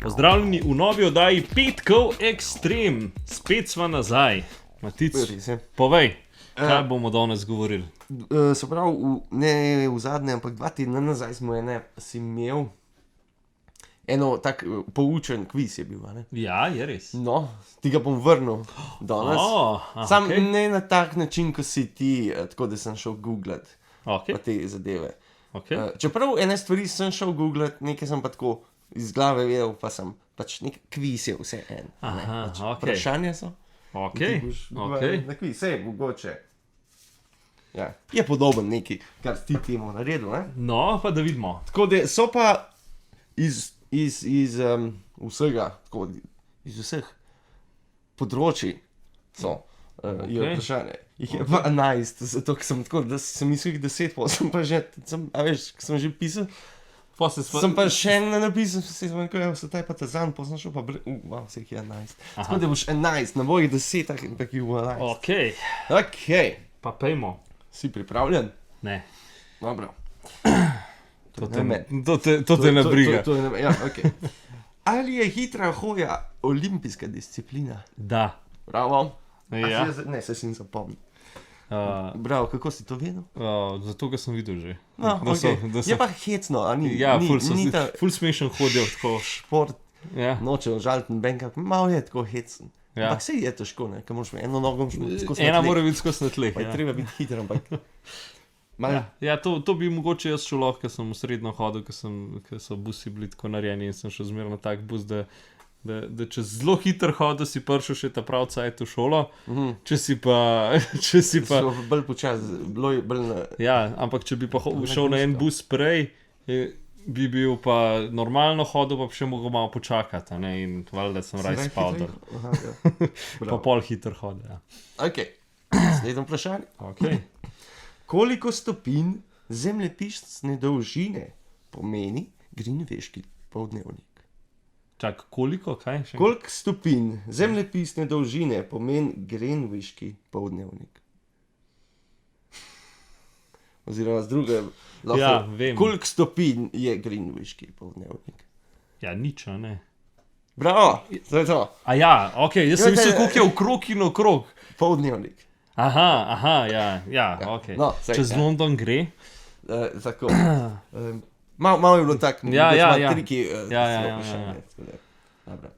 Pozdravljeni v novi oddaji Petkov Extreme. Spet sva nazaj. Matic, povej, kaj bomo danes govorili? Se pravi, ne v zadnje, ampak 2 tedna nazaj si imel eno tak poučen kviz je bil, ne? Ja, je res. No, ti ga bom vrnil danes. Sam ne na tak način, ko si ti, tako da sem šel googlat pa te zadeve. Čeprav ene stvari sem šel googlat, nekaj sem pa tako iz glave vedel, pa sem pač nek kviz je vse en. Vprašanja so. Na kviz, sej, mogoče. Ja, je podoben neki, kar ti temu naredil, ne? No, pa da vidimo. Tako da so pa iz vsega, tako iz vseh področij so je vprašanje. Jih je pa 11, zato ker sem tako, da sem mislil 10, pa sem pa že, a veš, ko sem že pisal, sem pa še ne napisal, se taj pa ta zan, pa sem šel pa wow, vseh je 11. Tako da boš 11, na mojih 10 in tako je 11. Okej. Pa pejmo. Si pripravljen? Ne. Dobro. To te ne briga. Ja, okej. Ali je hitra hoja olimpijska disciplina? Da. Bravo. Ja. Ne, se si zapomnil. Bravo, kako si to vedel? Zato, ker sem videl že. No, okej. Je pa hecno, a ni? Ja, ful smešen hodil tako. Šport, noče žaliti nobenega, malo je tako hecen. Ampak sej je težko, ne, ker moraš eno nogo skozi na tleh. Ena mora biti skozi na tleh, pa je treba biti hiter, ampak... Ja, to bi mogoče jaz šel lahko, ker sem srednjo hodil, ker so busi bili tako narejeni in sem šel zmeraj na tak bus, da če zelo hiter hodil, si prišel še ta prav cajt v šolo, če si pa... So bolj počasi, bolj na... Ja, ampak če bi pa šel na en bus prej, bi bil pa normalno hodil, pa še mogel malo počakati, ne, in valjda sem raj spal. Pa pol hiter hodil, ja. Okej, naslednje vprašanje. Okej. Koliko stopinj zemljepisne dolžine pomeni Greenwichki poldnevnik? Čak, koliko? Kaj? Koliko stopinj zemljepisne dolžine pomeni Greenwichki poldnevnik? Oziroma z druge lahko... Ja, vem. Koliko stopinj je Greenwichki poldnevnik? Ja, nič, a ne? Bravo, to je to. A ja, okej, jaz sem mislil, koliko je okrog in okrog. Poldnevnik. Aha, ja, okej. No, čez London gre? Tako. Malo je bilo tako, ja. triki. Ja. Dobro.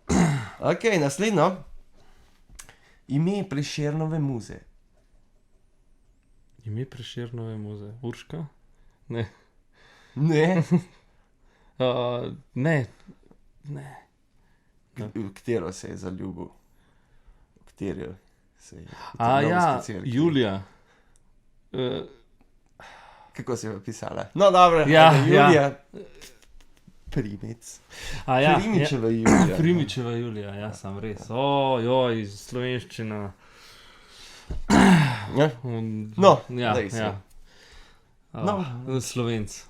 Okej, naslednjo. Ime Prešernove muze. Ime Prešernove muze? Urška? Ne. Ne. Ne. V katero se je zaljubil? V katero se je... ja, Julija. Kako se je pisala? No, dobro, Julija. Primec. Primičeva Julija. Primičeva Julija, ja, sem res. Joj, slovenščina. Ja? No, daj se. Slovenc.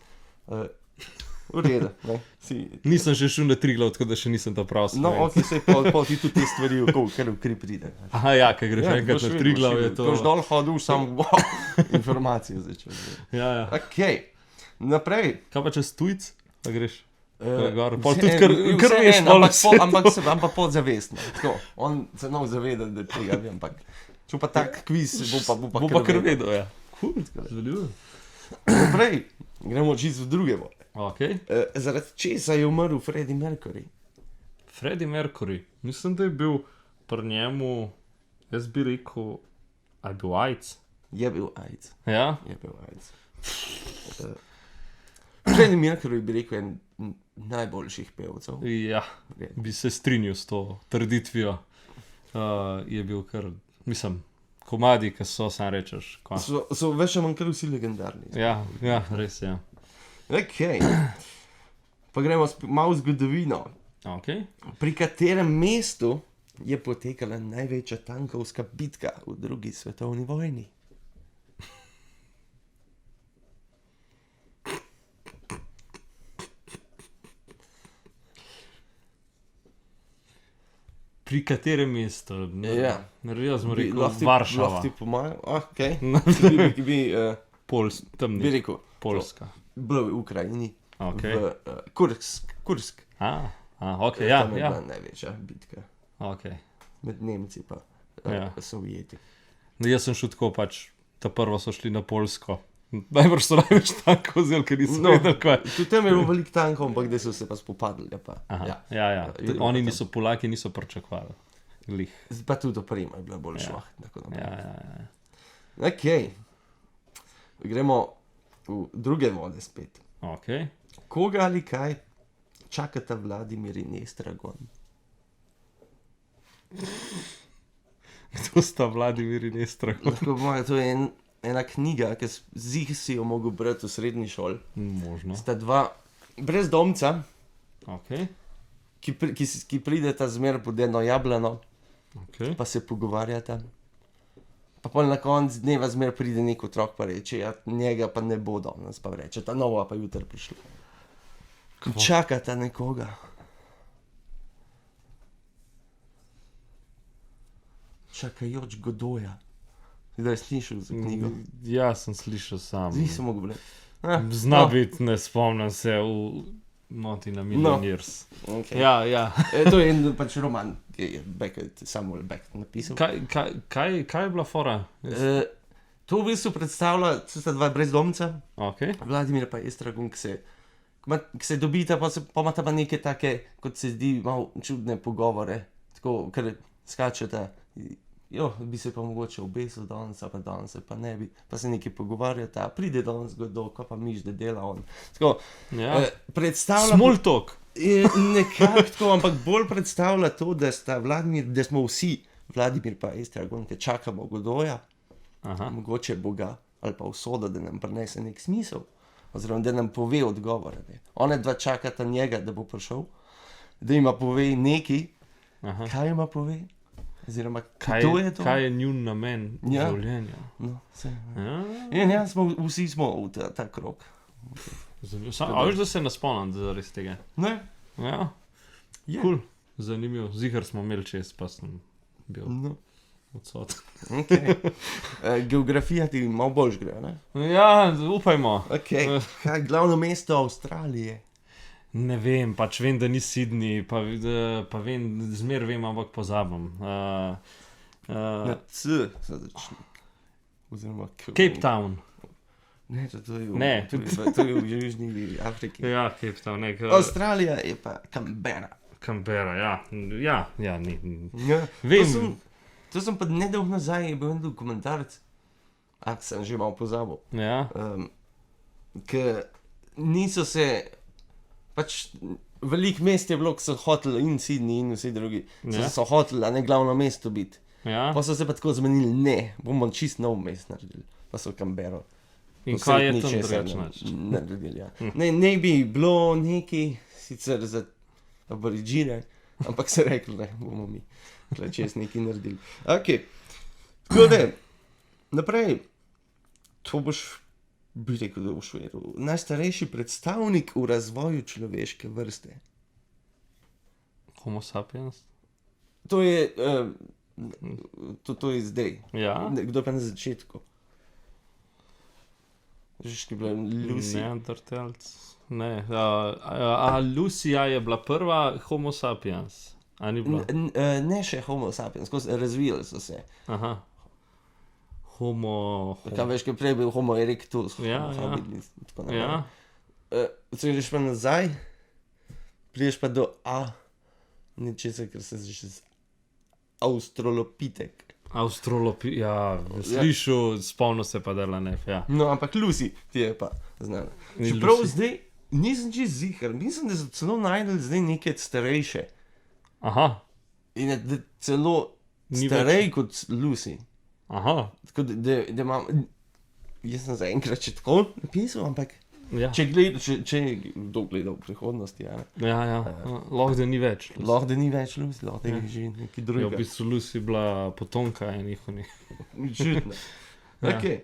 V redu, ne. Nisem še šel na Triglav, tako da še nisem to prav slovenc. No, ok, sej pol ti tudi te stvari, kar v kri pride. Aha, ja, kaj greš enkrat na Triglav, je to... Koš dol hodil, sam informacije začel. Ja. Okej, naprej. Kaj pa čez tujc, da greš? Pol tudi kar veš, ampak podzavestno. Tako, on se nov zaveda, da tega ve, ampak če pa tak kviz, bo pa kar vedel, ja. Zanimivo. Naprej, gremo čisto v druge vode. Okay. Zaradi česa je umrl Freddie Mercury? Freddie Mercury? Mislim, da je bil pri njemu, jaz bi rekel, a je bil AIDS? Je bil AIDS. Ja? Je bil AIDS. Freddie Mercury bi rekel en najboljših pevcev. Ja, bi se strinjal s to trditvijo. Je bil kar, mislim, komadi, ki so, sam rečeš. So več manj kar vsi legendarni. Ja, res, ja. Okej, pa gremo malo v zgodovino. Okay. Pri katerem mestu je potekala največja tankovska bitka v 2. svetovni vojni? Pri katerem mestu? Ja. Jaz smo rekel Varšava. Lahko ti pomagam? Okej. Poljska. Bilo v Ukrajini. Okay. V Kursk. Ok, ja, Tam je ja. bila največja bitka Okay. med Nemci pa Ja. Sovjeti. No, jaz sem šel tako pač, ta prvo so šli na Poljsko. Najbrž so največ tankov vzeli, ker niso vedeli, kaj. Tudi tam je bilo veliko tankov, ampak da so se pa spopadli. Pa. Aha, Ja. ja. Oni niso, Polaki niso pričakovali. Glih. Pa tudi oprema je bila bolj Ja. šlah. Ja. Ok, gremo v druge vode spet. Ok. Koga ali kaj čakata Vladimir in Estragon? Kdo sta Vladimir in Estragon? Lahko po mojem, to je ena knjiga, ki si jo mogel brati v srednji šoli. Možno. Sta dva brezdomca, Ok. ki prideta zmer pod eno jablano, Ok. pa se pogovarjata. Pa pol na koncu dneva zmer pride nek otrok pa reče, ja, njega pa ne bo danes, pa reče, ta nova pa jutri prišla. Čakata nekoga. Čakajoč Godoja. Zdaj slišal za knjigo. Ja, sem slišal sam. Zdaj sem mogel brati. Zna biti, ne spomnim se v Noti na Million Years. Okay. Ja. To je en pač roman, ki je Beckett, Samuel Beckett napisal. Kaj je bila fora? To v bistvu predstavlja, so sta dva brezdomca, Ok. Vladimir pa Estragon, ki se dobita, pa imata pa neke take, kot se zdi, malo čudne pogovore, tako, ker skačeta, jo, bi se pa mogoče obesil danes, pa danes pa ne bi, pa se nekaj pogovarjata, pride danes kdo, ko pa miš, da dela on. Tako, Ja. predstavlja... Small talk. Nekako tako, ampak bolj predstavlja to, da sta Vladimir, da smo vsi, Vladimir pa Estragon, ki čakamo Godoja, Aha. mogoče Boga ali pa usodo, da nam prinese nek smisel, oziroma da nam pove odgovore. Ne. One dva čakata njega, da bo prišel, da ima pove nekaj, Aha. kaj ima pove, oziroma kdo je to. Kaj je njun namen Ja. življenja? No, vse. Ja. In ja, vsi smo v ta krog. Zanimivo. A veš, da se ne spomnim zares tega? Ne? Ja. Je. Cool. Zanimivo. Ziher smo imeli čez, pa sem bil No. odsoten. Okay. Geografija ti malo bolj gre, ne? Ja, upajmo. Okay. Kaj je glavno mesto Avstralije? Ne vem, pač vem, da ni Sydney, pa vem, zmer vem, ampak pozabim. Na C se začne. Oziroma K. Cape Town. Ne, to je Ne. to je v Južni Afriki. Ja, Cape Town, nek. Avstralija je pa Canberra. Canberra, ja. Ja, ni. Ja, Vem. To sem pa nedolgo nazaj, je bil en dokumentarc, sem že malo pozabil, Ja, ki niso se, pač veliko mest je bilo, ki so hoteli in Sydney in vsi drugi, Ja. so hoteli, a ne glavno mesto biti. ja. Pa so se pa tako zmenili, ne, bomo čist nov mest naredili, pa so Canberra. In kaj je tam Ničesar drugače? naredili, ja. Ne bi bilo neki, sicer za aboriđine, ampak se rekli, ne, bomo mi tukaj čez nekaj naredili. Ok, tako da, naprej, to boš, bi rekel, da boš vedel. Najstarejši predstavnik v razvoju človeške vrste. Homo sapiens? To je, to je zdaj. Ja. Kdo pa na začetku? Veš, ki je bila Lucy. Neandertalc. Ne. Lucija je bila prva Homo sapiens. A ni bila? Ne še Homo sapiens, razvijali so se. Aha. Homo. Kaj veš, kaj prej je bil Homo erectus, Ja, Homo ja. habilis, in tako naprej. Ja. Če greš pa nazaj, prideš pa do A, nečesa, ker se začne z Australopitek. Ja, slišal, spomnil se pa dela ne. Ja. No, ampak Lucy ti je pa znana. In Čeprav Lucy. zdaj nisem čez ziher, mislim, da so celo najdeli zdaj neke starejše. Aha. In da celo Ni starej kot Lucy. Aha. Tako da imam, jaz sem zaenkrat še tako napisal, ampak Ja. če kdo gleda v prihodnosti, ja, ne. Ja. Lahko da ni več. Lahko da ni več Lucy, lahko da je že nekaj Ja, v drugega. bistvu Lucy bila potomka enih onih. Čudno. Ja. Okay.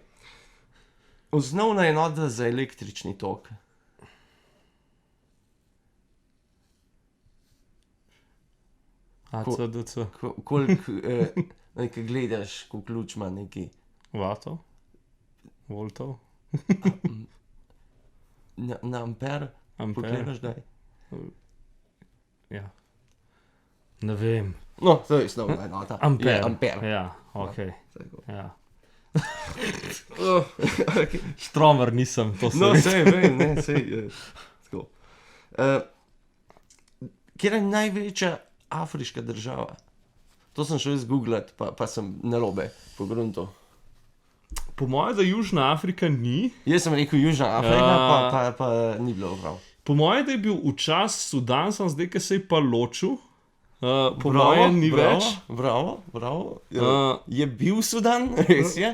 Osnovna enota za električni tok. ACDC. Koliko nekaj gledaš, ko ključ ima neki Vatov? Voltov? na amper, Amper? pogledaš daj. Ja. Ne vem. No, to je osnovna enota. Amper. Amper. Ja, ok. Tako. Ja. Okay. Štromer nisem, to sem. No, sej, vem, ne, sej. Tako. Kjer je največja afriška država? To sem šel izgooglat, pa sem narobe pogruntal. Po mojem, da Južna Afrika ni. Jaz sem rekel Južna Afrika, pa ni bilo prav. Po mojem, da je bil včas Sudan, sem zdaj, ki se je pa ločil. Po mojem ni več. Bravo. Je bil Sudan, res je.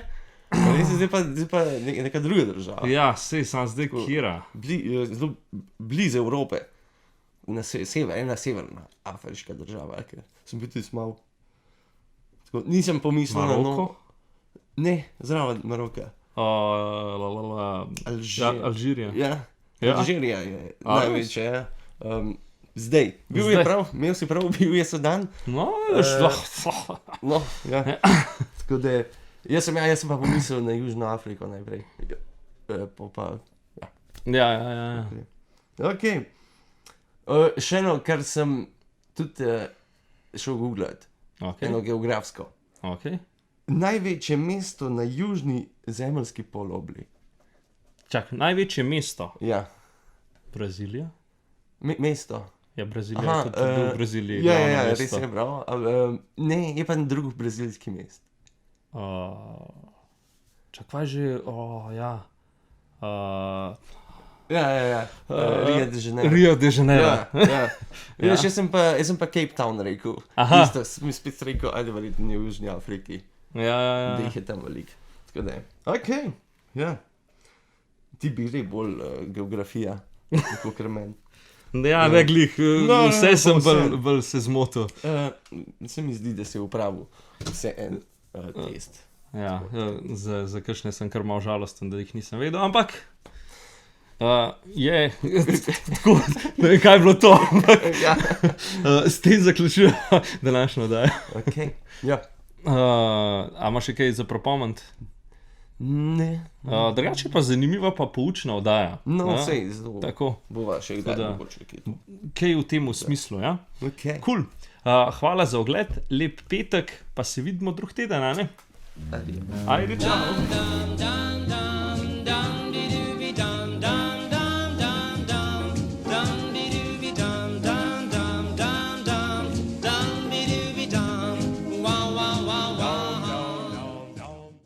Res je, zdaj pa neka druga država. Ja, sej, sem zdaj kjera. Zelo blizu Evrope. Ena severna afriška država. Sem bil tudi malo. Nisem pomislil na Maroko? Ne, zraven Maroka. Alžirija. Ja, Ja. Alžirija je največja. Ja. Zdaj, bil je prav, imel si prav, bil je Sudan. No, No, ja. Tako da, jaz sem pa pomislil na Južno Afriko najprej. Ja. Ok. Še eno, kar sem tudi šel googlat. Eno geografsko. Ok. Največje mesto na južni zemeljski polobli. Čak, največje mesto. Ja. Brazilija? Mesto. Ja, Brazilija je tudi v Braziliji. Ja, res je, bravo. Ne, je pa drug brazilski mest. Čak, kaj že, ja. Ja. Rio de Janeiro. Rio de Janeiro. Ja. Jaz sem pa Cape Town rekel. Aha. Isto, sem spet rekel, ajde verjetno v Južni Afriki. Ja. Da jih je tam veliko. Tako da je. Ok, ja. Ti bi že bolj geografija, kot meni. Ja, ne glih, vse sem vse. bolj se zmotil. Se mi zdi, da si upravil vse en test. Ja, za kakšne sem kar malo žalosten, da jih nisem vedel, ampak je, tako, ne vem, kaj je bilo to, ampak Ja. s tem zaključujem današnjo oddajo. Ok, ja. A imaš še kaj za propomant? Ne. Drugače pa zanimiva pa poučna oddaja. No, Ja, sej, zelo. Tako, Bova še kdaj Tako da. mogoče kaj. kaj v tem smislu, ja? Ok. Cool. Hvala za ogled, lep petek, pa se vidimo drug teden, a ne? Adijo. Ajde, čau.